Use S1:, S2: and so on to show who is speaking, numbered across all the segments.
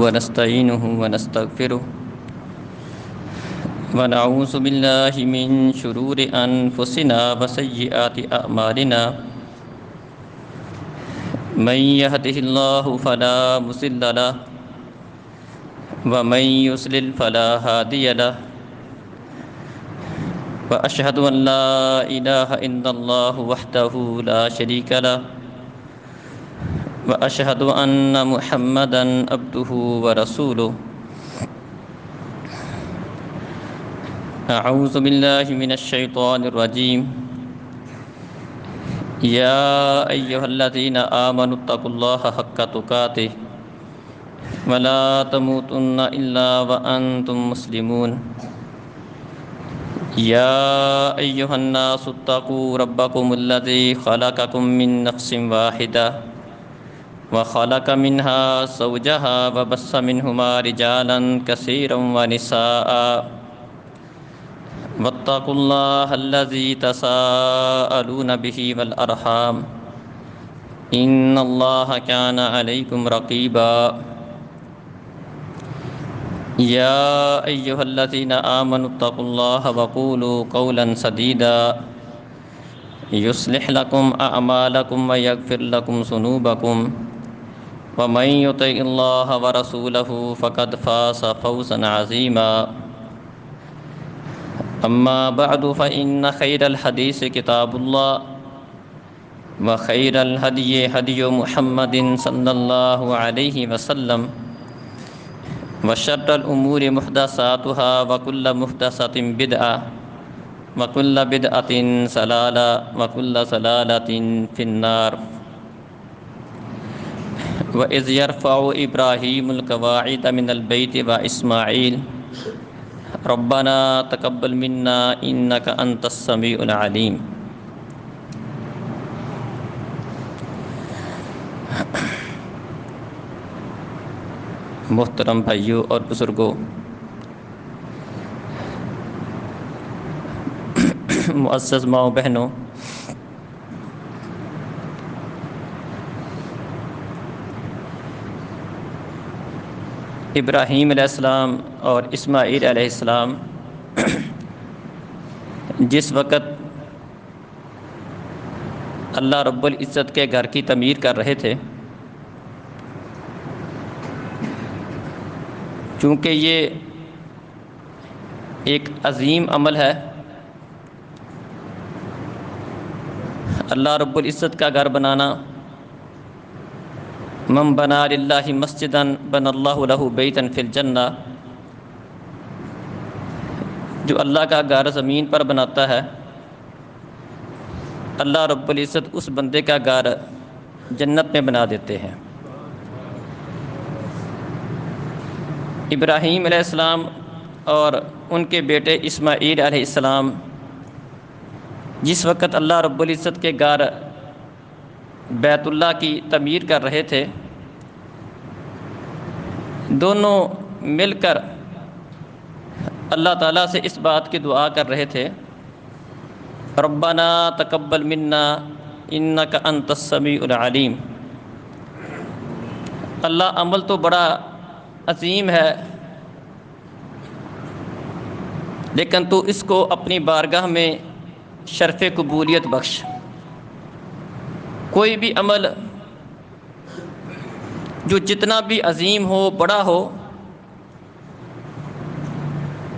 S1: ونستعينه ونستغفره ونعوذ بالله من شرور أنفسنا وسيئات أعمالنا من يهده الله فلا مضل له ومن يضلل فلا هادي له وأشهد أن لا إله إلا الله وحده لا شريك له وأشهد أن محمدًا عبده ورسوله أعوذ بالله من الشيطان الرجيم يا أيها الذين آمنوا اتقوا الله حق تقاته ولا تموتن إلا وأنتم مسلمون يا أيها الناس اتقوا ربكم الذي خلقكم من نفس واحدة وخلق منها زوجها وبث منهما رجالا كثيرا ونساء واتقوا الله الذي تساءلون به والأرحام إن الله كان عليكم رقيبا يا أيها الذين آمنوا اتقوا الله وقولوا قولا سديدا يصلح لكم أعمالكم ويغفر لكم ذنوبكم ومن يطع الله ورسوله فقد فاز فوزا عظيما أما بعد فإن خير الحديث كتاب الله وخير الهدي هدي محمد صلى الله عليه وسلم وشر الأمور محدثاتها وكل محدثة بدعة وكل بدعة ضلالة وكل ضلالة في النار وإذ يرفع إبراهيم القواعد من البيت وإسماعيل ربنا تقبل منا إنك أنت السميع العليم محترم بھائیوں اور بزرگوں، معزز ماؤں بہنوں، ابراہیم علیہ السلام اور اسماعیل علیہ السلام جس وقت اللہ رب العزت کے گھر کی تعمیر کر رہے تھے، چونکہ یہ ایک عظیم عمل ہے، اللہ رب العزت کا گھر بنانا، من بنا للہ مسجدا بنى اللہ لہ بیتا فی الجنہ، جو اللہ کا گھر زمین پر بناتا ہے، اللہ رب العزت اس بندے کا گھر جنت میں بنا دیتے ہیں۔ ابراہیم علیہ السلام اور ان کے بیٹے اسماعیل علیہ السلام جس وقت اللہ رب العزت کے گھر بیت اللہ کی تعمیر کر رہے تھے، دونوں مل کر اللہ تعالیٰ سے اس بات کی دعا کر رہے تھے، ربنا تقبل منا انک انت السمیع العلیم۔ اللہ عمل تو بڑا عظیم ہے، لیکن تو اس کو اپنی بارگاہ میں شرف قبولیت بخش۔ کوئی بھی عمل جو جتنا بھی عظیم ہو، بڑا ہو،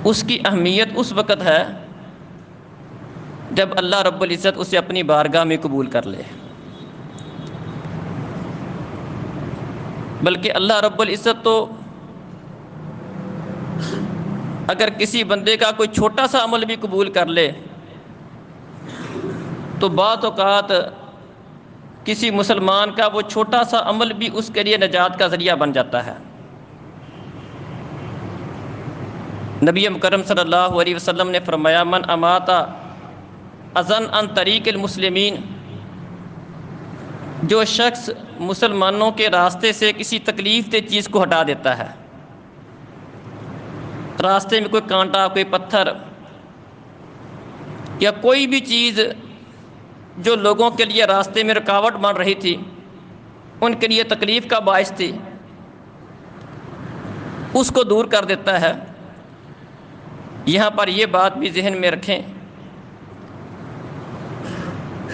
S1: اس کی اہمیت اس وقت ہے جب اللہ رب العزت اسے اپنی بارگاہ میں قبول کر لے۔ بلکہ اللہ رب العزت تو اگر کسی بندے کا کوئی چھوٹا سا عمل بھی قبول کر لے تو بعض اوقات کسی مسلمان کا وہ چھوٹا سا عمل بھی اس کے لیے نجات کا ذریعہ بن جاتا ہے۔ نبی مکرم صلی اللہ علیہ وسلم نے فرمایا، من امات اذن عن طریق المسلمین، جو شخص مسلمانوں کے راستے سے کسی تکلیف دہ چیز کو ہٹا دیتا ہے، راستے میں کوئی کانٹا، کوئی پتھر یا کوئی بھی چیز جو لوگوں کے لیے راستے میں رکاوٹ بن رہی تھی، ان کے لیے تکلیف کا باعث تھی، اس کو دور کر دیتا ہے۔ یہاں پر یہ بات بھی ذہن میں رکھیں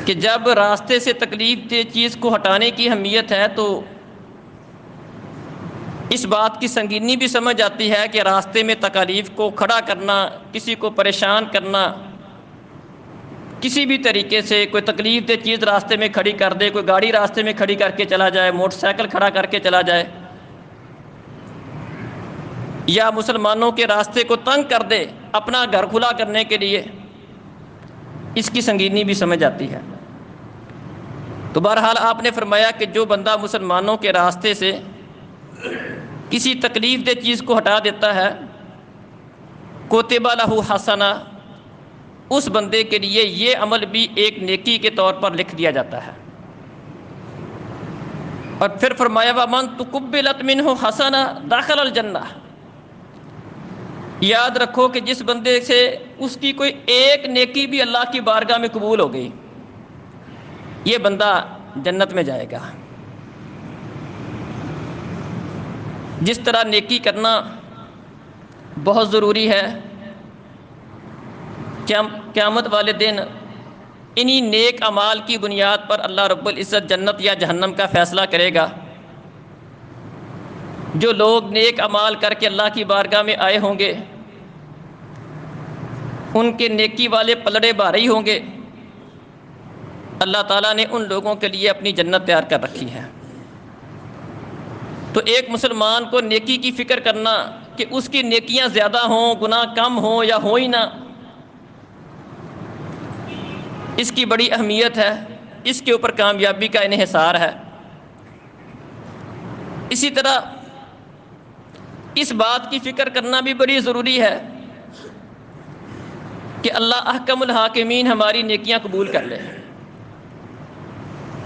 S1: کہ جب راستے سے تکلیف دہ چیز کو ہٹانے کی اہمیت ہے تو اس بات کی سنگینی بھی سمجھ آتی ہے کہ راستے میں تکالیف کو کھڑا کرنا، کسی کو پریشان کرنا، کسی بھی طریقے سے کوئی تکلیف دہ چیز راستے میں کھڑی کر دے، کوئی گاڑی راستے میں کھڑی کر کے چلا جائے، موٹر سائیکل کھڑا کر کے چلا جائے، یا مسلمانوں کے راستے کو تنگ کر دے اپنا گھر کھلا کرنے کے لیے، اس کی سنگینی بھی سمجھ آتی ہے۔ تو بہرحال آپ نے فرمایا کہ جو بندہ مسلمانوں کے راستے سے کسی تکلیف دہ چیز کو ہٹا دیتا ہے، کوتب لہ حسنہ، اس بندے کے لیے یہ عمل بھی ایک نیکی کے طور پر لکھ دیا جاتا ہے۔ اور پھر فرمایا وَمَن تُقُبِّلَتْ مِنْهُ حَسَنَةٌ دَخَلَ الْجَنَّةَ، یاد رکھو کہ جس بندے سے اس کی کوئی ایک نیکی بھی اللہ کی بارگاہ میں قبول ہو گئی، یہ بندہ جنت میں جائے گا۔ جس طرح نیکی کرنا بہت ضروری ہے، قیامت والے دن انہی نیک اعمال کی بنیاد پر اللہ رب العزت جنت یا جہنم کا فیصلہ کرے گا۔ جو لوگ نیک اعمال کر کے اللہ کی بارگاہ میں آئے ہوں گے، ان کے نیکی والے پلڑے بھاری ہوں گے، اللہ تعالیٰ نے ان لوگوں کے لیے اپنی جنت تیار کر رکھی ہے۔ تو ایک مسلمان کو نیکی کی فکر کرنا کہ اس کی نیکیاں زیادہ ہوں، گناہ کم ہوں یا ہو ہی نہ، اس کی بڑی اہمیت ہے، اس کے اوپر کامیابی کا انحصار ہے۔ اسی طرح اس بات کی فکر کرنا بھی بڑی ضروری ہے کہ اللہ احکم الحاکمین ہماری نیکیاں قبول کر لے۔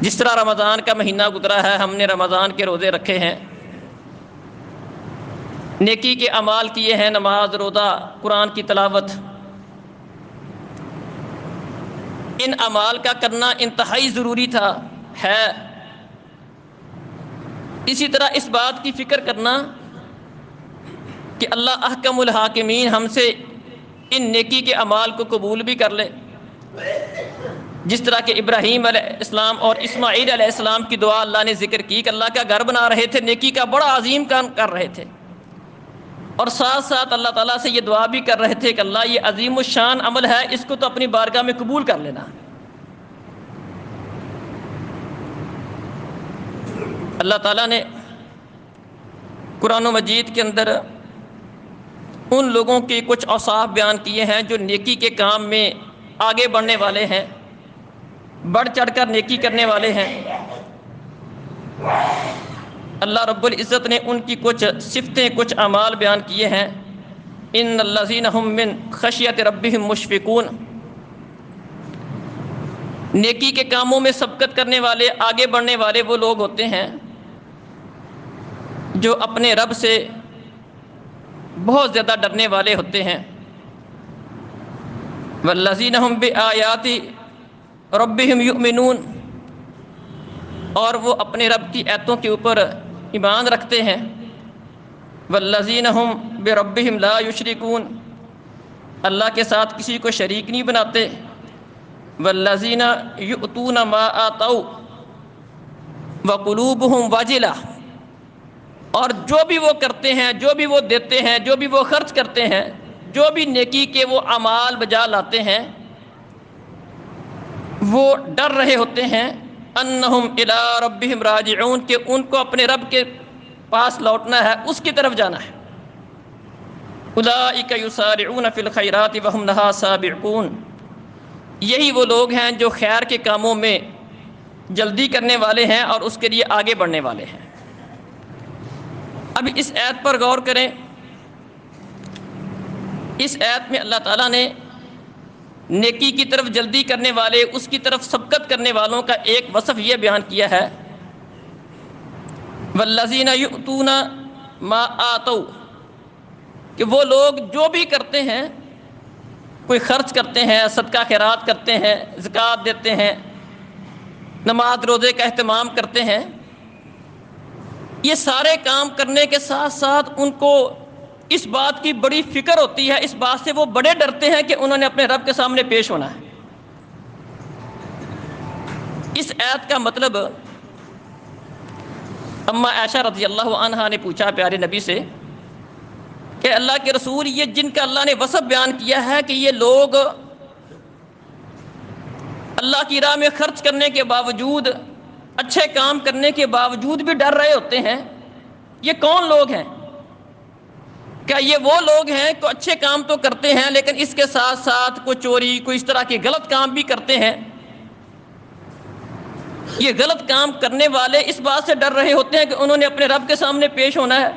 S1: جس طرح رمضان کا مہینہ گزرا ہے، ہم نے رمضان کے روزے رکھے ہیں، نیکی کے اعمال کیے ہیں، نماز، روزہ، قرآن کی تلاوت، ان اعمال کا کرنا انتہائی ضروری تھا، ہے۔ اسی طرح اس بات کی فکر کرنا کہ اللہ احکم الحاکمین ہم سے ان نیکی کے اعمال کو قبول بھی کر لے۔ جس طرح کہ ابراہیم علیہ السلام اور اسماعیل علیہ السلام کی دعا اللہ نے ذکر کی کہ اللہ کا گھر بنا رہے تھے، نیکی کا بڑا عظیم کام کر رہے تھے، اور ساتھ ساتھ اللہ تعالیٰ سے یہ دعا بھی کر رہے تھے کہ اللہ یہ عظیم الشان عمل ہے، اس کو تو اپنی بارگاہ میں قبول کر لینا۔ اللہ تعالیٰ نے قرآن مجید کے اندر ان لوگوں کے کچھ اوصاف بیان کیے ہیں جو نیکی کے کام میں آگے بڑھنے والے ہیں، بڑھ چڑھ کر نیکی کرنے والے ہیں۔ اللہ رب العزت نے ان کی کچھ صفتیں، کچھ اعمال بیان کیے ہیں۔ ان الذین هم من خشیۃ ربہم مشفقون، نیکی کے کاموں میں سبقت کرنے والے، آگے بڑھنے والے وہ لوگ ہوتے ہیں جو اپنے رب سے بہت زیادہ ڈرنے والے ہوتے ہیں۔ والذین هم بآیات ربہم یؤمنون، اور وہ اپنے رب کی آیتوں کے اوپر ایمان رکھتے ہیں۔ والذین هم بربہم لا یشرکون، اللہ کے ساتھ کسی کو شریک نہیں بناتے۔ والذین یؤتون ما آتوا وقلوبہم واجلہ، اور جو بھی وہ کرتے ہیں، جو بھی وہ دیتے ہیں، جو بھی وہ خرچ کرتے ہیں، جو بھی نیکی کے وہ اعمال بجا لاتے ہیں، وہ ڈر رہے ہوتے ہیں انہم الی ربہم راجعون، کہ ان کو اپنے رب کے پاس لوٹنا ہے، اس کی طرف جانا ہے۔ اولئک یسارعون فی الخیرات وہم لہا سابقون، یہی وہ لوگ ہیں جو خیر کے کاموں میں جلدی کرنے والے ہیں اور اس کے لیے آگے بڑھنے والے ہیں۔ اب اس آیت پر غور کریں۔ اس آیت میں اللہ تعالیٰ نے نیکی کی طرف جلدی کرنے والے، اس کی طرف سبقت کرنے والوں کا ایک وصف یہ بیان کیا ہے، والذین یؤتون ما آتوا، کہ وہ لوگ جو بھی کرتے ہیں، کوئی خرچ کرتے ہیں، صدقہ خیرات کرتے ہیں، زکوٰۃ دیتے ہیں، نماز روزے کا اہتمام کرتے ہیں، یہ سارے کام کرنے کے ساتھ ساتھ ان کو اس بات کی بڑی فکر ہوتی ہے، اس بات سے وہ بڑے ڈرتے ہیں کہ انہوں نے اپنے رب کے سامنے پیش ہونا ہے۔ اس آیت کا مطلب اما عائشہ رضی اللہ عنہا نے پوچھا پیارے نبی سے کہ اللہ کے رسول، یہ جن کا اللہ نے وصف بیان کیا ہے کہ یہ لوگ اللہ کی راہ میں خرچ کرنے کے باوجود، اچھے کام کرنے کے باوجود بھی ڈر رہے ہوتے ہیں، یہ کون لوگ ہیں؟ کیا یہ وہ لوگ ہیں کہ اچھے کام تو کرتے ہیں لیکن اس کے ساتھ ساتھ کوئی چوری، کوئی اس طرح کے غلط کام بھی کرتے ہیں؟ یہ غلط کام کرنے والے اس بات سے ڈر رہے ہوتے ہیں کہ انہوں نے اپنے رب کے سامنے پیش ہونا ہے۔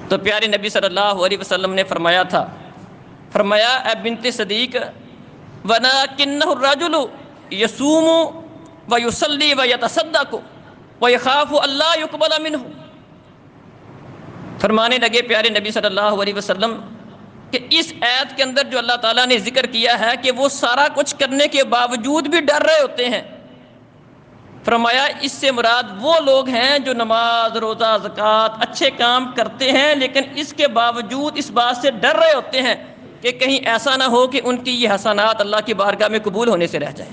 S1: تو پیارے نبی صلی اللہ علیہ وسلم نے فرمایا تھا، فرمایا اے بنت صدیق، وَلَٰكِنَّهُ الرَّجُلُ يَصُومُ وَيُصَلِّي وَيَتَصَدَّقُ وَيَخَافُ أَلَّا يُقْبَلَ مِنْهُ۔ فرمانے لگے پیارے نبی صلی اللہ علیہ وسلم کہ اس آیت کے اندر جو اللہ تعالیٰ نے ذکر کیا ہے کہ وہ سارا کچھ کرنے کے باوجود بھی ڈر رہے ہوتے ہیں، فرمایا اس سے مراد وہ لوگ ہیں جو نماز، روزہ، زکوٰۃ، اچھے کام کرتے ہیں لیکن اس کے باوجود اس بات سے ڈر رہے ہوتے ہیں کہ کہیں ایسا نہ ہو کہ ان کی یہ حسنات اللہ کی بارگاہ میں قبول ہونے سے رہ جائیں۔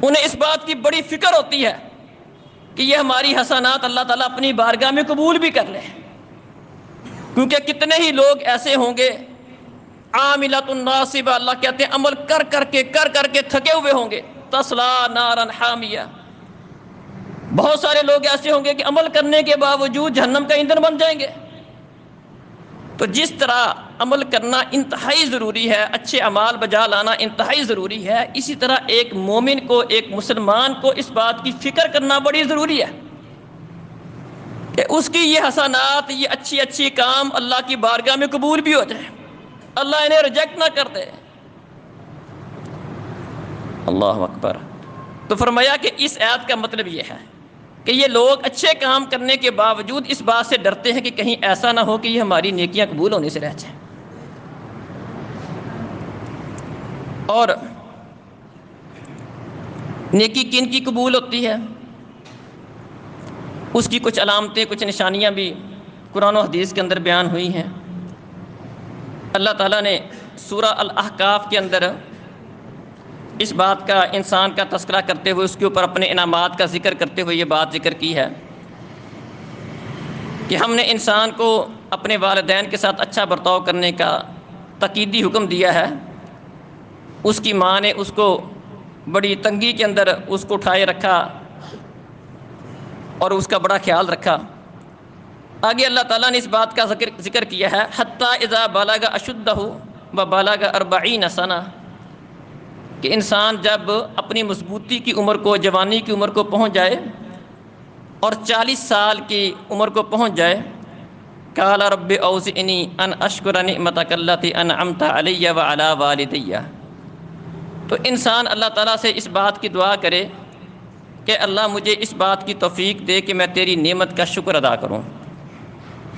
S1: انہیں اس بات کی بڑی فکر ہوتی ہے کہ یہ ہماری حسنات اللہ تعالیٰ اپنی بارگاہ میں قبول بھی کر لے، کیونکہ کتنے ہی لوگ ایسے ہوں گے عاملۃ ناصبہ، اللہ کہتے ہیں عمل کر کر کے تھکے ہوئے ہوں گے، تصلا نارا حامیہ۔ بہت سارے لوگ ایسے ہوں گے کہ عمل کرنے کے باوجود جہنم کا ایندھن بن جائیں گے۔ تو جس طرح عمل کرنا انتہائی ضروری ہے، اچھے اعمال بجا لانا انتہائی ضروری ہے، اسی طرح ایک مومن کو، ایک مسلمان کو اس بات کی فکر کرنا بڑی ضروری ہے کہ اس کی یہ حسنات، یہ اچھی کام اللہ کی بارگاہ میں قبول بھی ہو جائے، اللہ انہیں ریجیکٹ نہ کر دے۔ اللہ اکبر۔ تو فرمایا کہ اس آیت کا مطلب یہ ہے کہ یہ لوگ اچھے کام کرنے کے باوجود اس بات سے ڈرتے ہیں کہ کہیں ایسا نہ ہو کہ یہ ہماری نیکیاں قبول ہونے سے رہ جائیں۔ اور نیکی کن کی قبول ہوتی ہے، اس کی کچھ علامتیں، کچھ نشانیاں بھی قرآن و حدیث کے اندر بیان ہوئی ہیں۔ اللہ تعالیٰ نے سورہ الاحقاف کے اندر اس بات کا، انسان کا تذکرہ کرتے ہوئے اس کے اوپر اپنے انعامات کا ذکر کرتے ہوئے یہ بات ذکر کی ہے کہ ہم نے انسان کو اپنے والدین کے ساتھ اچھا برتاؤ کرنے کا تاکیدی حکم دیا ہے۔ اس کی ماں نے اس کو بڑی تنگی کے اندر اس کو اٹھائے رکھا اور اس کا بڑا خیال رکھا۔ آگے اللہ تعالیٰ نے اس بات کا ذکر کیا ہے، حتیٰ اذا بلغ اشدہ و بلغ 40 سنہ، کہ انسان جب اپنی مضبوطی کی عمر کو، جوانی کی عمر کو پہنچ جائے اور 40 سال کی عمر کو پہنچ جائے، قال رب اوزعنی ان اشکر نعمتک التی انعمت علی وعلی والدی، تو انسان اللہ تعالیٰ سے اس بات کی دعا کرے کہ اللہ مجھے اس بات کی توفیق دے کہ میں تیری نعمت کا شکر ادا کروں،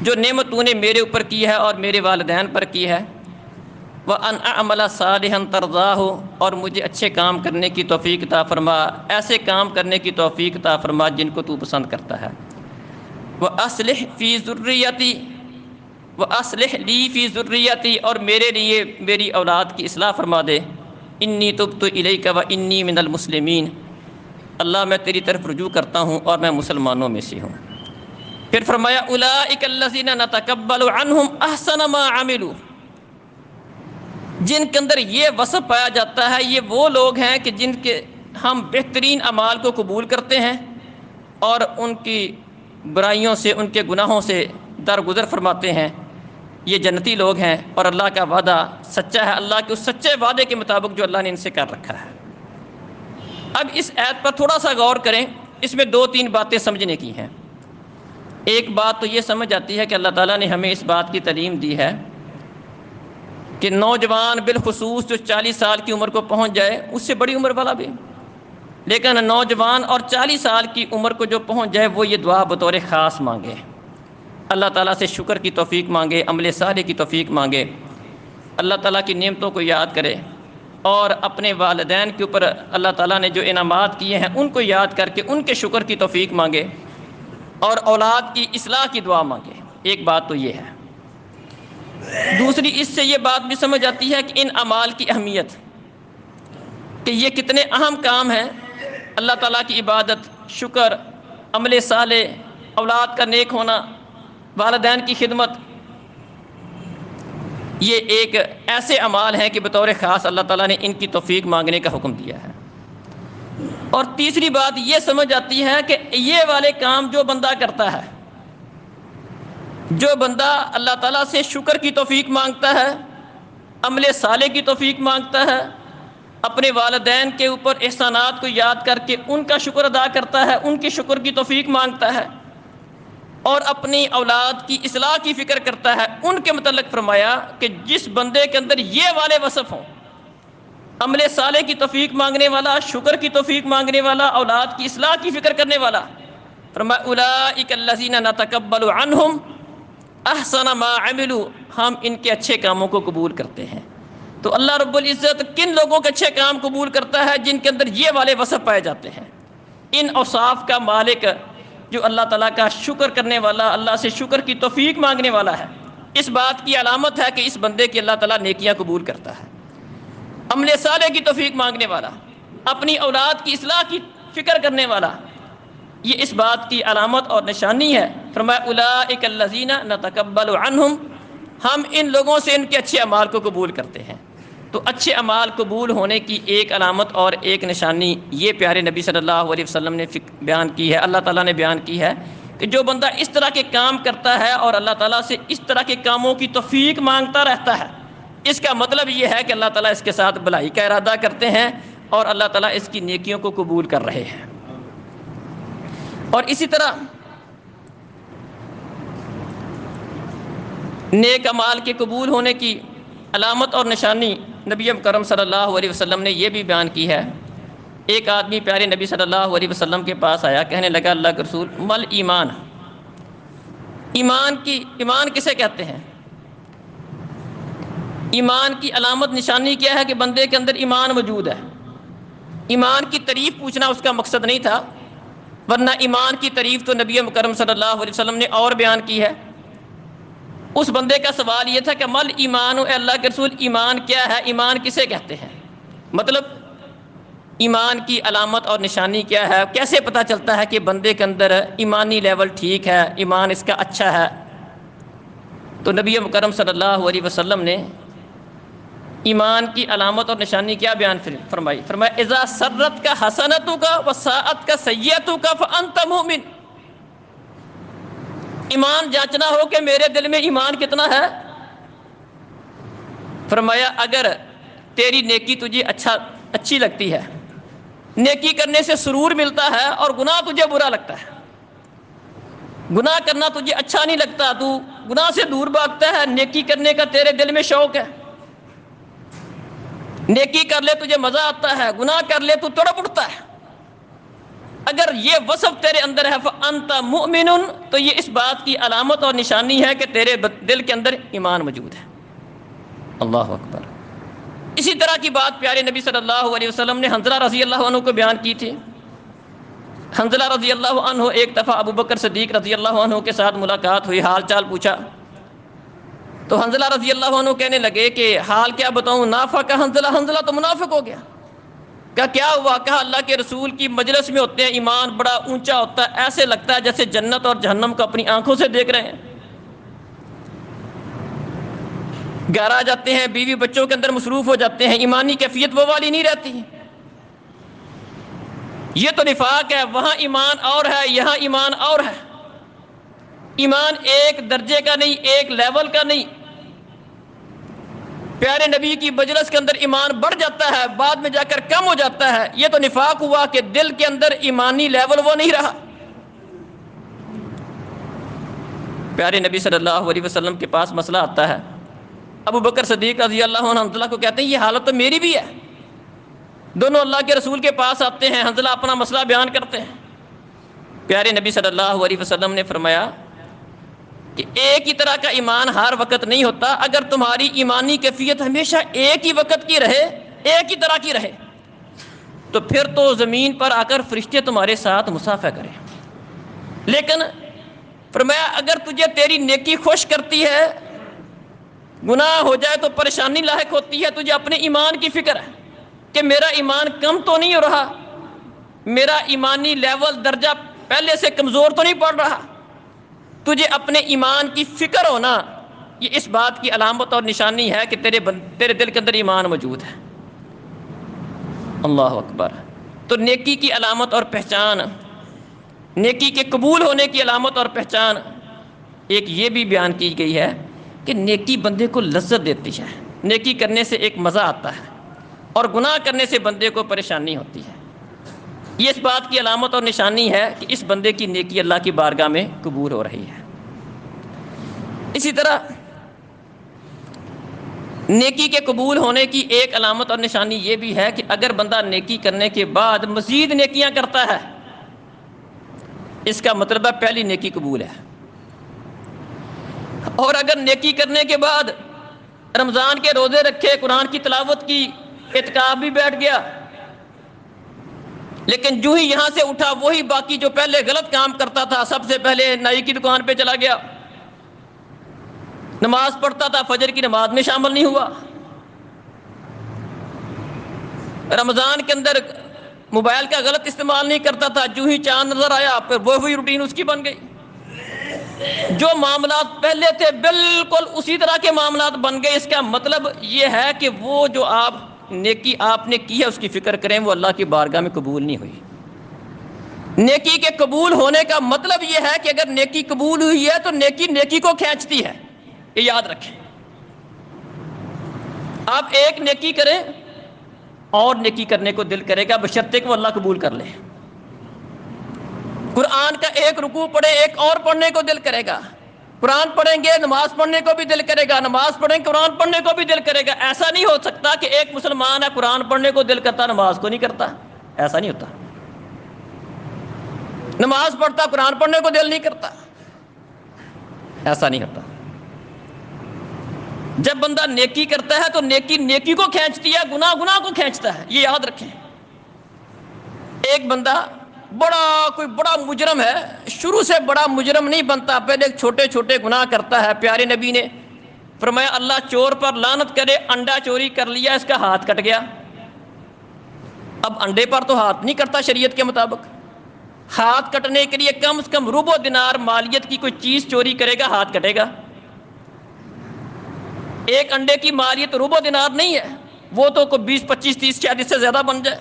S1: جو نعمت تو نے میرے اوپر کی ہے اور میرے والدین پر کی ہے، وَأَنْ أَعْمَلَ صَالِحًا تَرْضَاهُ، اور مجھے اچھے کام کرنے کی توفیق عطا فرما، ایسے کام کرنے کی توفیق عطا فرما جن کو تو پسند کرتا ہے۔ وَأَصْلِحْ فِي ذُرِّيَّتِي، وَأَصْلِحْ لِي فِي ذُرِّيَّتِي، اور میرے لیے میری اولاد کی اصلاح فرما دے۔ اِنِّی تُبْتُ إِلَيْكَ وَإِنِّی مِنَ الْمُسْلِمِينَ، اللہ میں تیری طرف رجوع کرتا ہوں اور میں مسلمانوں میں سے ہوں۔ پھر فرمایا أُولَٰئِكَ الَّذِينَ نَتَقَبَّلُ عَنْهُمْ أَحْسَنَ مَا عَمِلُوا، جن کے اندر یہ وصف پایا جاتا ہے، یہ وہ لوگ ہیں کہ جن کے ہم بہترین اعمال کو قبول کرتے ہیں اور ان کی برائیوں سے، ان کے گناہوں سے درگزر فرماتے ہیں، یہ جنتی لوگ ہیں اور اللہ کا وعدہ سچا ہے، اللہ کے اس سچے وعدے کے مطابق جو اللہ نے ان سے کر رکھا ہے۔ اب اس آیت پر تھوڑا سا غور کریں، اس میں 2-3 باتیں سمجھنے کی ہیں۔ ایک بات تو یہ سمجھ آتی ہے کہ اللہ تعالیٰ نے ہمیں اس بات کی تعلیم دی ہے کہ نوجوان بالخصوص جو 40 سال کی عمر کو پہنچ جائے، اس سے بڑی عمر والا بھی، لیکن نوجوان اور 40 سال کی عمر کو جو پہنچ جائے وہ یہ دعا بطور خاص مانگے، اللہ تعالیٰ سے شکر کی توفیق مانگے، عمل صالح کی توفیق مانگے، اللہ تعالیٰ کی نعمتوں کو یاد کرے اور اپنے والدین کے اوپر اللہ تعالیٰ نے جو انعامات کیے ہیں ان کو یاد کر کے ان کے شکر کی توفیق مانگے اور اولاد کی اصلاح کی دعا مانگے۔ ایک بات تو یہ ہے۔ دوسری اس سے یہ بات بھی سمجھ آتی ہے کہ ان اعمال کی اہمیت، کہ یہ کتنے اہم کام ہیں۔ اللہ تعالیٰ کی عبادت، شکر، عمل صالح، اولاد کا نیک ہونا، والدین کی خدمت، یہ ایک ایسے اعمال ہیں کہ بطور خاص اللہ تعالیٰ نے ان کی توفیق مانگنے کا حکم دیا ہے۔ اور تیسری بات یہ سمجھ آتی ہے کہ یہ والے کام جو بندہ کرتا ہے، جو بندہ اللہ تعالیٰ سے شکر کی توفیق مانگتا ہے، عمل صالح کی توفیق مانگتا ہے، اپنے والدین کے اوپر احسانات کو یاد کر کے ان کا شکر ادا کرتا ہے، ان کے شکر کی توفیق مانگتا ہے، اور اپنی اولاد کی اصلاح کی فکر کرتا ہے، ان کے متعلق فرمایا کہ جس بندے کے اندر یہ والے وصف ہوں، عمل صالح کی توفیق مانگنے والا، شکر کی توفیق مانگنے والا، اولاد کی اصلاح کی فکر کرنے والا، فرمایا اولئک الذین نتقبل عنہم احسن ما عملوا، ہم ان کے اچھے کاموں کو قبول کرتے ہیں۔ تو اللہ رب العزت کن لوگوں کے اچھے کام قبول کرتا ہے؟ جن کے اندر یہ والے وصف پائے جاتے ہیں۔ ان اوصاف کا مالک جو اللہ تعالیٰ کا شکر کرنے والا، اللہ سے شکر کی توفیق مانگنے والا ہے، اس بات کی علامت ہے کہ اس بندے کی اللہ تعالیٰ نیکیاں قبول کرتا ہے۔ عمل صالح کی توفیق مانگنے والا، اپنی اولاد کی اصلاح کی فکر کرنے والا، یہ اس بات کی علامت اور نشانی ہے۔ فرمایا اولئک الذین نتقبل عنہم، ہم ان لوگوں سے ان کے اچھے اعمال کو قبول کرتے ہیں۔ تو اچھے اعمال قبول ہونے کی ایک علامت اور ایک نشانی یہ پیارے نبی صلی اللہ علیہ وسلم نے بیان کی ہے، اللہ تعالیٰ نے بیان کی ہے کہ جو بندہ اس طرح کے کام کرتا ہے اور اللہ تعالیٰ سے اس طرح کے کاموں کی توفیق مانگتا رہتا ہے، اس کا مطلب یہ ہے کہ اللہ تعالیٰ اس کے ساتھ بھلائی کا ارادہ کرتے ہیں اور اللہ تعالیٰ اس کی نیکیوں کو قبول کر رہے ہیں۔ اور اسی طرح نیک اعمال کے قبول ہونے کی علامت اور نشانی نبی کرم صلی اللہ علیہ وسلم نے یہ بھی بیان کی ہے۔ ایک آدمی پیارے نبی صلی اللہ علیہ وسلم کے پاس آیا، کہنے لگا اللہ کے رسول مل ایمان، ایمان کسے کہتے ہیں؟ ایمان کی علامت نشانی کیا ہے؟ کہ بندے کے اندر ایمان موجود ہے۔ ایمان کی تعریف پوچھنا اس کا مقصد نہیں تھا، ورنہ ایمان کی تعریف تو نبی مکرم صلی اللہ علیہ وسلم نے اور بیان کی ہے۔ اس بندے کا سوال یہ تھا کہ مل ایمان، اے اللہ کے رسول ایمان کیا ہے؟ ایمان کسے کہتے ہیں؟ مطلب ایمان کی علامت اور نشانی کیا ہے؟ کیسے پتہ چلتا ہے کہ بندے کے اندر ایمانی لیول ٹھیک ہے، ایمان اس کا اچھا ہے؟ تو نبی مکرم صلی اللہ علیہ وسلم نے ایمان کی علامت اور نشانی کیا بیان فرمائی؟ فرمایا اذا سرت کا حسنتک وساءت کا سیئتک فانت مؤمن۔ ایمان جانچنا ہو کہ میرے دل میں ایمان کتنا ہے۔ فرمایا اگر تیری نیکی تجھے اچھی لگتی ہے، نیکی کرنے سے سرور ملتا ہے، اور گناہ تجھے برا لگتا ہے، گناہ کرنا تجھے اچھا نہیں لگتا، تو گناہ سے دور بھاگتا ہے، نیکی کرنے کا تیرے دل میں شوق ہے، نیکی کر لے تجھے مزہ آتا ہے، گناہ کر لے تو تڑپ اٹھتا ہے، اگر یہ وصف تیرے اندر ہے فانت مؤمن، تو یہ اس بات کی علامت اور نشانی ہے کہ تیرے دل کے اندر ایمان موجود ہے۔ اللہ اکبر۔ اسی طرح کی بات پیارے نبی صلی اللہ علیہ وسلم نے حنظلہ رضی اللہ عنہ کو بیان کی تھی۔ حنظلہ رضی اللہ عنہ ایک دفعہ ابو بکر صدیق رضی اللہ عنہ کے ساتھ ملاقات ہوئی، حال چال پوچھا، تو حنظلہ رضی اللہ عنہ کہنے لگے کہ حال کیا بتاؤں، نافق حنظلہ، حنظلہ تو منافق ہو گیا۔ کہا کیا ہوا؟ کہا اللہ کے رسول کی مجلس میں ہوتے ہیں، ایمان بڑا اونچا ہوتا ہے، ایسے لگتا ہے جیسے جنت اور جہنم کو اپنی آنکھوں سے دیکھ رہے ہیں۔ گھر آ جاتے ہیں، بیوی بچوں کے اندر مصروف ہو جاتے ہیں، ایمانی کیفیت وہ والی نہیں رہتی۔ یہ تو نفاق ہے، وہاں ایمان اور ہے، یہاں ایمان اور ہے۔ ایمان ایک درجے کا نہیں، ایک لیول کا نہیں۔ پیارے نبی کی مجلس کے اندر ایمان بڑھ جاتا ہے، بعد میں جا کر کم ہو جاتا ہے، یہ تو نفاق ہوا کہ دل کے اندر ایمانی لیول وہ نہیں رہا۔ پیارے نبی صلی اللہ علیہ وسلم کے پاس مسئلہ آتا ہے، ابو بکر صدیق رضی اللہ عنہ حنظلہ کو کہتے ہیں یہ حالت تو میری بھی ہے۔ دونوں اللہ کے رسول کے پاس آتے ہیں، حنظلہ اپنا مسئلہ بیان کرتے ہیں۔ پیارے نبی صلی اللہ علیہ وسلم نے فرمایا کہ ایک ہی طرح کا ایمان ہر وقت نہیں ہوتا، اگر تمہاری ایمانی کیفیت ہمیشہ ایک ہی وقت کی رہے، ایک ہی طرح کی رہے، تو پھر تو زمین پر آ کر فرشتے تمہارے ساتھ مصافحہ کریں۔ لیکن فرمایا اگر تجھے تیری نیکی خوش کرتی ہے، گناہ ہو جائے تو پریشانی لاحق ہوتی ہے، تجھے اپنے ایمان کی فکر ہے کہ میرا ایمان کم تو نہیں ہو رہا، میرا ایمانی لیول درجہ پہلے سے کمزور تو نہیں پڑ رہا، تجھے اپنے ایمان کی فکر ہونا یہ اس بات کی علامت اور نشانی ہے کہ تیرے دل کے اندر ایمان موجود ہے۔ اللہ اکبر۔ تو نیکی کی علامت اور پہچان، نیکی کے قبول ہونے کی علامت اور پہچان ایک یہ بھی بیان کی گئی ہے کہ نیکی بندے کو لذت دیتی ہے، نیکی کرنے سے ایک مزہ آتا ہے، اور گناہ کرنے سے بندے کو پریشانی ہوتی ہے۔ یہ اس بات کی علامت اور نشانی ہے کہ اس بندے کی نیکی اللہ کی بارگاہ میں قبول ہو رہی ہے۔ اسی طرح نیکی کے قبول ہونے کی ایک علامت اور نشانی یہ بھی ہے کہ اگر بندہ نیکی کرنے کے بعد مزید نیکیاں کرتا ہے، اس کا مطلب ہے پہلی نیکی قبول ہے۔ اور اگر نیکی کرنے کے بعد رمضان کے روزے رکھے، قرآن کی تلاوت کی، اعتکاف بھی بیٹھ گیا، لیکن جو ہی یہاں سے اٹھا وہی باقی جو پہلے غلط کام کرتا تھا، سب سے پہلے نائی کی دکان پہ چلا گیا، نماز پڑھتا تھا فجر کی نماز میں شامل نہیں ہوا، رمضان کے اندر موبائل کا غلط استعمال نہیں کرتا تھا، جو ہی چاند نظر آیا پھر وہی روٹین اس کی بن گئی، جو معاملات پہلے تھے بالکل اسی طرح کے معاملات بن گئے۔ اس کا مطلب یہ ہے کہ وہ جو نیکی آپ نے کی ہے اس کی فکر کریں، وہ اللہ کی بارگاہ میں قبول نہیں ہوئی۔ نیکی کے قبول ہونے کا مطلب یہ ہے کہ اگر نیکی قبول ہوئی ہے تو نیکی نیکی کو کھینچتی ہے، یہ یاد رکھیں۔ آپ ایک نیکی کریں اور نیکی کرنے کو دل کرے گا بشرطے کہ وہ اللہ قبول کر لے۔ قرآن کا ایک رکوع پڑھے ایک اور پڑھنے کو دل کرے گا، قرآن پڑھیں گے نماز پڑھنے کو بھی دل کرے گا، نماز پڑھیں قرآن پڑھنے کو بھی دل کرے گا۔ ایسا نہیں ہو سکتا کہ ایک مسلمان ہے قرآن پڑھنے کو دل کرتا نماز کو نہیں کرتا، ایسا نہیں ہوتا۔ نماز پڑھتا قرآن پڑھنے کو دل نہیں کرتا، ایسا نہیں ہوتا۔ جب بندہ نیکی کرتا ہے تو نیکی نیکی کو کھینچتی ہے، گناہ گناہ کو کھینچتا ہے، یہ یاد رکھیں۔ ایک بندہ کوئی بڑا مجرم ہے، شروع سے بڑا مجرم نہیں بنتا، پہلے چھوٹے چھوٹے گناہ کرتا ہے۔ پیارے نبی نے فرمایا اللہ چور پر لعنت کرے، انڈا چوری کر لیا، اس کا ہاتھ کٹ گیا۔ اب انڈے پر تو ہاتھ نہیں کٹتا شریعت کے مطابق، ہاتھ کٹنے کے لیے کم سے کم ربع دینار مالیت کی کوئی چیز چوری کرے گا، ہاتھ کٹے گا۔ ایک انڈے کی مالیت ربع دینار نہیں ہے، وہ تو کوئی 20 25 30 40 سے زیادہ بن جائے۔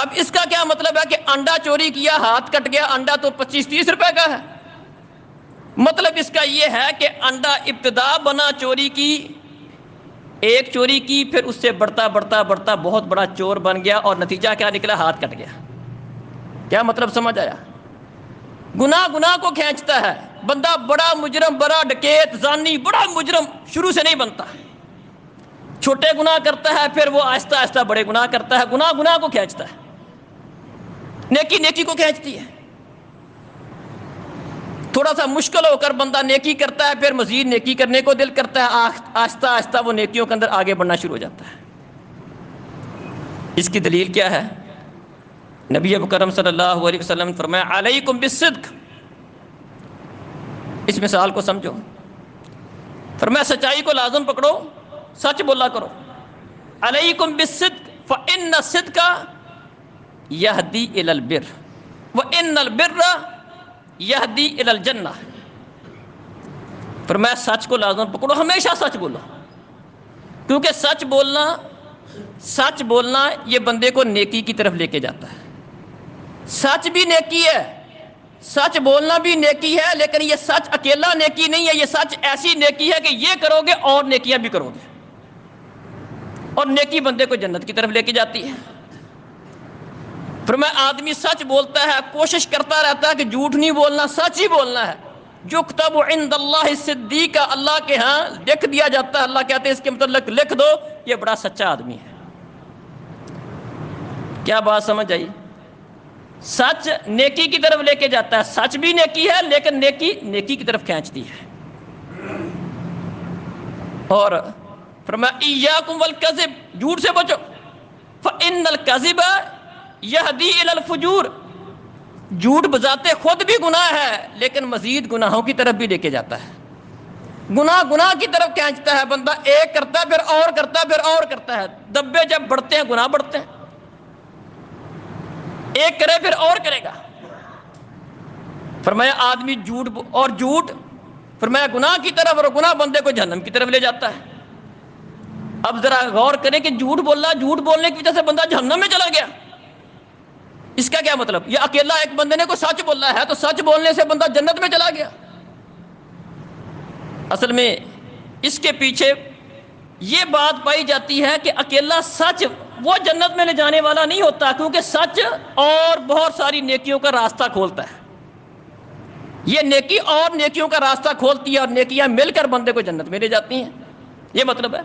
S1: اب اس کا کیا مطلب ہے کہ انڈا چوری کیا، ہاتھ کٹ گیا، انڈا تو 25 30 روپے کا ہے۔ مطلب اس کا یہ ہے کہ انڈا ابتدا بنا چوری کی، ایک چوری کی، پھر اس سے بڑھتا بڑھتا بڑھتا بہت بڑا چور بن گیا، اور نتیجہ کیا نکلا؟ ہاتھ کٹ گیا۔ کیا مطلب سمجھ آیا؟ گناہ گناہ کو کھینچتا ہے۔ بندہ بڑا مجرم، بڑا ڈکیت، زانی، بڑا مجرم شروع سے نہیں بنتا، چھوٹے گناہ کرتا ہے، پھر وہ آہستہ آہستہ بڑے گناہ کرتا ہے۔ گناہ گناہ کو کھینچتا ہے، نیکی نیکی کو کھینچتی ہے۔ تھوڑا سا مشکل ہو کر بندہ نیکی کرتا ہے، پھر مزید نیکی کرنے کو دل کرتا ہے، آہستہ آہستہ وہ نیکیوں کے اندر آگے بڑھنا شروع ہو جاتا ہے۔ اس کی دلیل کیا ہے؟ نبی اکرم صلی اللہ علیہ وسلم نے فرمایا علیکم بالصدق، اس مثال کو سمجھو۔ فرمایا سچائی کو لازم پکڑو، سچ بولا کرو۔ علیکم بالصدق فإن الصدق یہدی الی البر وإن البر یہدی الی الجنہ۔ فرمایا سچ کو لازم پکڑو، ہمیشہ سچ بولو، کیونکہ سچ بولنا یہ بندے کو نیکی کی طرف لے کے جاتا ہے۔ سچ بھی نیکی ہے، سچ بولنا بھی نیکی ہے، لیکن یہ سچ اکیلا نیکی نہیں ہے، یہ سچ ایسی نیکی ہے کہ یہ کرو گے اور نیکیاں بھی کرو گے، اور نیکی بندے کو جنت کی طرف لے کے جاتی ہے۔ فرمایا آدمی سچ بولتا ہے، کوشش کرتا رہتا ہے کہ جھوٹ نہیں بولنا، سچ ہی بولنا ہے۔ یکتب عند اللہ صدیق، اللہ کے ہاں لکھ دیا جاتا ہے، اللہ کہتے ہیں اس کے متعلق لکھ دو یہ بڑا سچا آدمی ہے۔ کیا بات سمجھ آئی؟ سچ نیکی کی طرف لے کے جاتا ہے، سچ بھی نیکی ہے لیکن نیکی نیکی کی طرف کھینچتی ہے۔ اور فرمایا ایاکم والکذب، جھوٹ سے بچو، فإن الکذب یہدی الی الفجور، جھوٹ بذات خود بھی گناہ ہے لیکن مزید گناہوں کی طرف بھی لے کے جاتا ہے، گناہ کی طرف کھینچتا ہے، بندہ ایک کرتا ہے پھر اور کرتا ہے پھر اور کرتا ہے، دبے جب بڑھتے ہیں گناہ بڑھتے ہیں، ایک کرے پھر اور کرے گا۔ فرمایا آدمی جھوٹ فرمایا گناہ کی طرف، اور گناہ بندے کو جہنم کی طرف لے جاتا ہے۔ اب ذرا غور کریں کہ جھوٹ بولنے کی وجہ سے بندہ جہنم میں چلا گیا، اس کا کیا مطلب؟ یہ اکیلا ایک بندے نے کوئی سچ بولا ہے تو سچ بولنے سے بندہ جنت میں چلا گیا؟ اصل میں اس کے پیچھے یہ بات پائی جاتی ہے کہ اکیلا سچ وہ جنت میں لے جانے والا نہیں ہوتا، کیونکہ سچ اور بہت ساری نیکیوں کا راستہ کھولتا ہے، یہ نیکی اور نیکیوں کا راستہ کھولتی ہے اور نیکیاں مل کر بندے کو جنت میں لے جاتی ہیں، یہ مطلب ہے۔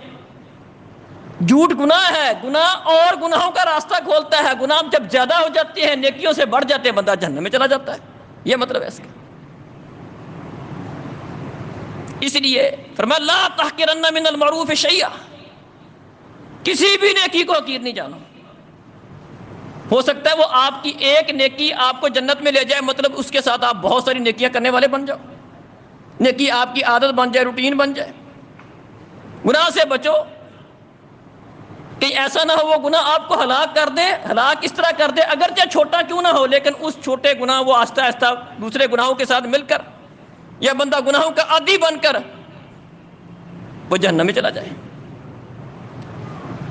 S1: جھوٹ گناہ ہے، گناہ اور گناہوں کا راستہ کھولتا ہے، گناہ جب زیادہ ہو جاتے ہیں نیکیوں سے بڑھ جاتے ہیں بندہ جہنم میں چلا جاتا ہے، یہ مطلب ہے اس کا۔ اس لیے فرمایا لا تحقرن من المعروف شیئا، کسی بھی نیکی کو حقیر نہیں جانو۔ ہو سکتا ہے وہ آپ کی ایک نیکی آپ کو جنت میں لے جائے، مطلب اس کے ساتھ آپ بہت ساری نیکیاں کرنے والے بن جاؤ، نیکی آپ کی عادت بن جائے، روٹین بن جائے۔ گناہ سے بچو، کہ ایسا نہ ہو وہ گناہ آپ کو ہلاک کر دے، ہلاک اس طرح کر دے اگرچہ چھوٹا کیوں نہ ہو، لیکن اس چھوٹے گناہ وہ آہستہ آہستہ دوسرے گناہوں کے ساتھ مل کر یا بندہ گناہوں کا عادی بن کر وہ جہنم میں چلا جائے۔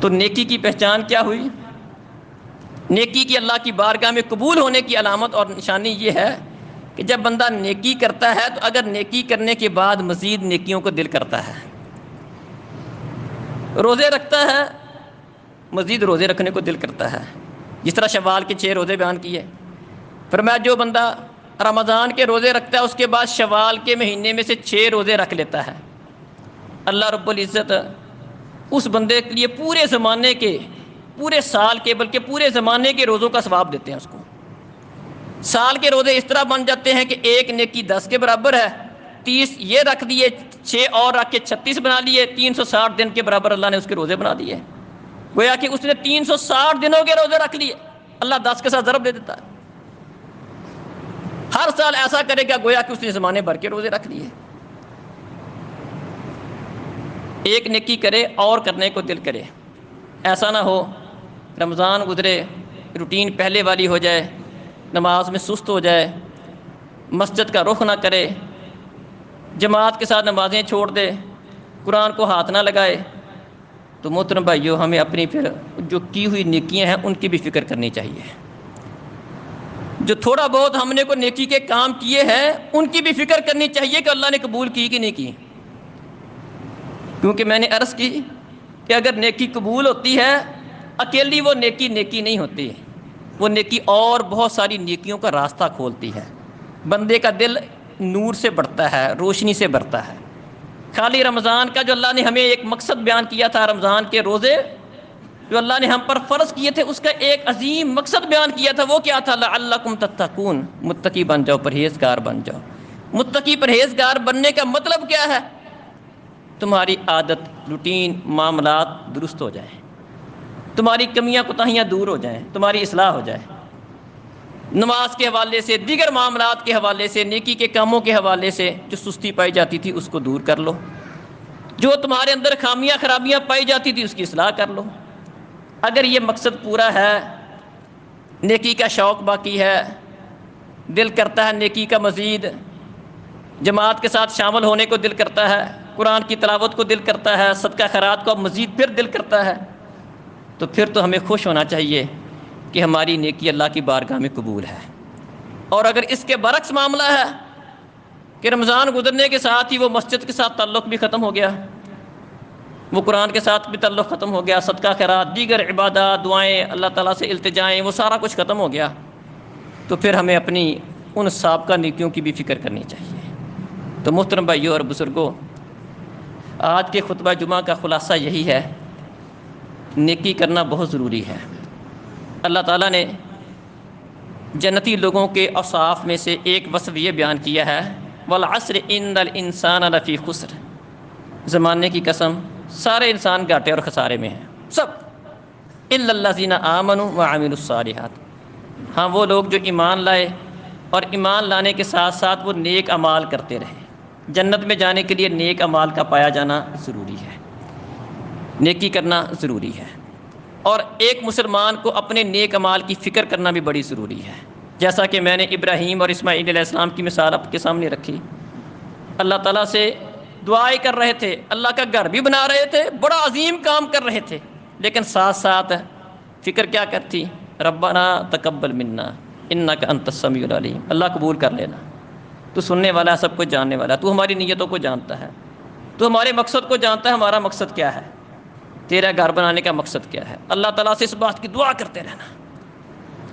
S1: تو نیکی کی پہچان کیا ہوئی؟ نیکی کی اللہ کی بارگاہ میں قبول ہونے کی علامت اور نشانی یہ ہے کہ جب بندہ نیکی کرتا ہے تو اگر نیکی کرنے کے بعد مزید نیکیوں کو دل کرتا ہے، روزے رکھتا ہے مزید روزے رکھنے کو دل کرتا ہے، جس طرح شوال کے 6 روزے بیان کیے، فرمایا جو بندہ رمضان کے روزے رکھتا ہے اس کے بعد شوال کے مہینے میں سے 6 روزے رکھ لیتا ہے، اللہ رب العزت اس بندے کے لیے پورے زمانے کے، پورے سال کے، بلکہ پورے زمانے کے روزوں کا ثواب دیتے ہیں اس کو۔ سال کے روزے اس طرح بن جاتے ہیں کہ ایک نیکی 10 کے برابر ہے، 30 یہ رکھ دیے، 6 اور رکھ کے 36 بنا لیے، 360 دن کے برابر اللہ نے اس کے روزے بنا دیے، گویا کہ اس نے 360 دنوں کے روزے رکھ لیے، اللہ 10 کے ساتھ ضرب دے دیتا ہے، ہر سال ایسا کرے گا گویا کہ اس نے زمانے بھر کے روزے رکھ لیے۔ ایک نیکی کرے اور کرنے کو دل کرے، ایسا نہ ہو رمضان گزرے روٹین پہلے والی ہو جائے، نماز میں سست ہو جائے، مسجد کا رخ نہ کرے، جماعت کے ساتھ نمازیں چھوڑ دے، قرآن کو ہاتھ نہ لگائے۔ تو محترم بھائیو، ہمیں اپنی پھر جو کی ہوئی نیکیاں ہیں ان کی بھی فکر کرنی چاہیے، جو تھوڑا بہت ہم نے کو نیکی کے کام کیے ہیں ان کی بھی فکر کرنی چاہیے کہ اللہ نے قبول کی کہ نہیں کی، کیونکہ میں نے عرض کی کہ اگر نیکی قبول ہوتی ہے اکیلی وہ نیکی نہیں ہوتی، وہ نیکی اور بہت ساری نیکیوں کا راستہ کھولتی ہے، بندے کا دل نور سے بڑھتا ہے، روشنی سے بڑھتا ہے۔ خالی رمضان کا جو اللہ نے ہمیں ایک مقصد بیان کیا تھا، رمضان کے روزے جو اللہ نے ہم پر فرض کیے تھے، اس کا ایک عظیم مقصد بیان کیا تھا، وہ کیا تھا؟ لعلکم تتقون، متقی بن جاؤ، پرہیزگار بن جاؤ۔ متقی پرہیزگار بننے کا مطلب کیا ہے؟ تمہاری عادت، روٹین، معاملات درست ہو جائیں، تمہاری کمیاں کوتاہیاں دور ہو جائیں، تمہاری اصلاح ہو جائے، نماز کے حوالے سے، دیگر معاملات کے حوالے سے، نیکی کے کاموں کے حوالے سے جو سستی پائی جاتی تھی اس کو دور کر لو، جو تمہارے اندر خامیاں خرابیاں پائی جاتی تھی اس کی اصلاح کر لو۔ اگر یہ مقصد پورا ہے، نیکی کا شوق باقی ہے، دل کرتا ہے نیکی کا مزید، جماعت کے ساتھ شامل ہونے کو دل کرتا ہے، قرآن کی تلاوت کو دل کرتا ہے، صدقہ خیرات کو مزید پھر دل کرتا ہے، تو پھر تو ہمیں خوش ہونا چاہیے کہ ہماری نیکی اللہ کی بارگاہ میں قبول ہے۔ اور اگر اس کے برعکس معاملہ ہے کہ رمضان گزرنے کے ساتھ ہی وہ مسجد کے ساتھ تعلق بھی ختم ہو گیا، وہ قرآن کے ساتھ بھی تعلق ختم ہو گیا، صدقہ خیرات، دیگر عبادات، دعائیں، اللہ تعالیٰ سے التجائیں، وہ سارا کچھ ختم ہو گیا، تو پھر ہمیں اپنی ان سابقہ نیکیوں کی بھی فکر کرنی چاہیے۔ تو محترم بھائیوں اور بزرگوں، آج کے خطبہ جمعہ کا خلاصہ یہی ہے، نیکی کرنا بہت ضروری ہے۔ اللہ تعالیٰ نے جنتی لوگوں کے اوصاف میں سے ایک وصف یہ بیان کیا ہے، والعصر ان الانسان لفی خسر، زمانے کی قسم سارے انسان گھاٹے اور خسارے میں ہیں، سب، الا الذین آمنوا وعملوا الصالحات، ہاں وہ لوگ جو ایمان لائے اور ایمان لانے کے ساتھ ساتھ وہ نیک اعمال کرتے رہے۔ جنت میں جانے کے لیے نیک اعمال کا پایا جانا ضروری ہے، نیکی کرنا ضروری ہے، اور ایک مسلمان کو اپنے نیک اعمال کی فکر کرنا بھی بڑی ضروری ہے۔ جیسا کہ میں نے ابراہیم اور اسماعیل علیہ السلام کی مثال آپ کے سامنے رکھی، اللہ تعالیٰ سے دعائیں کر رہے تھے، اللہ کا گھر بھی بنا رہے تھے، بڑا عظیم کام کر رہے تھے، لیکن ساتھ ساتھ فکر کیا کرتی؟ ربنا تقبل منا انک انت السمیع العلیم، اللہ قبول کر لینا، تو سننے والا ہے، سب کچھ جاننے والا ہے، تو ہماری نیتوں کو جانتا ہے، تو ہمارے مقصد کو جانتا ہے، ہمارا مقصد کیا ہے، تیرا گھر بنانے کا مقصد کیا ہے۔ اللہ تعالیٰ سے اس بات کی دعا کرتے رہنا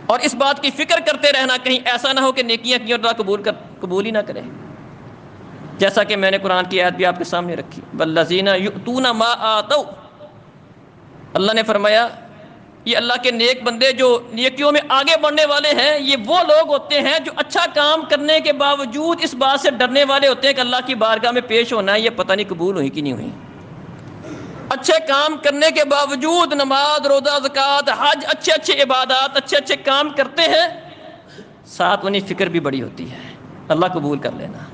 S1: اور اس بات کی فکر کرتے رہنا، کہیں ایسا نہ ہو کہ نیکیاں کی اور اللہ قبول ہی نہ کرے۔ جیسا کہ میں نے قرآن کی آیت بھی آپ کے سامنے رکھی، والذین یؤتون ما آتوا، اللہ نے فرمایا یہ اللہ کے نیک بندے جو نیکیوں میں آگے بڑھنے والے ہیں، یہ وہ لوگ ہوتے ہیں جو اچھا کام کرنے کے باوجود اس بات سے ڈرنے والے ہوتے ہیں کہ اللہ کی بارگاہ میں پیش ہونا ہے، یہ پتہ نہیں قبول ہوئی کہ نہیں ہوئی۔ اچھے کام کرنے کے باوجود نماز، روزہ، زکوٰۃ، حج، اچھے اچھے عبادات، اچھے اچھے کام کرتے ہیں، ساتھ انہیں فکر بھی بڑی ہوتی ہے اللہ قبول کر لینا،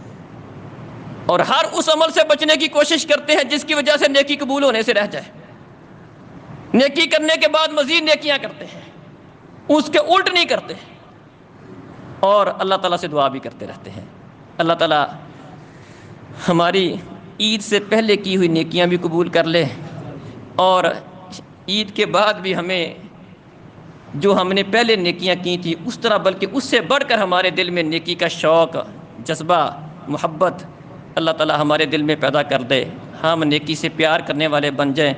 S1: اور ہر اس عمل سے بچنے کی کوشش کرتے ہیں جس کی وجہ سے نیکی قبول ہونے سے رہ جائے۔ نیکی کرنے کے بعد مزید نیکیاں کرتے ہیں، اس کے الٹ نہیں کرتے، اور اللہ تعالیٰ سے دعا بھی کرتے رہتے ہیں۔ اللہ تعالیٰ ہماری عید سے پہلے کی ہوئی نیکیاں بھی قبول کر لے، اور عید کے بعد بھی ہمیں جو ہم نے پہلے نیکیاں کی تھی اس طرح بلکہ اس سے بڑھ کر ہمارے دل میں نیکی کا شوق، جذبہ، محبت اللہ تعالیٰ ہمارے دل میں پیدا کر دے، ہم نیکی سے پیار کرنے والے بن جائیں،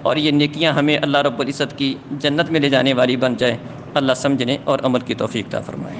S1: اور یہ نیکیاں ہمیں اللہ رب العزت کی جنت میں لے جانے والی بن جائیں۔ اللہ سمجھنے اور عمل کی توفیق عطا فرمائے۔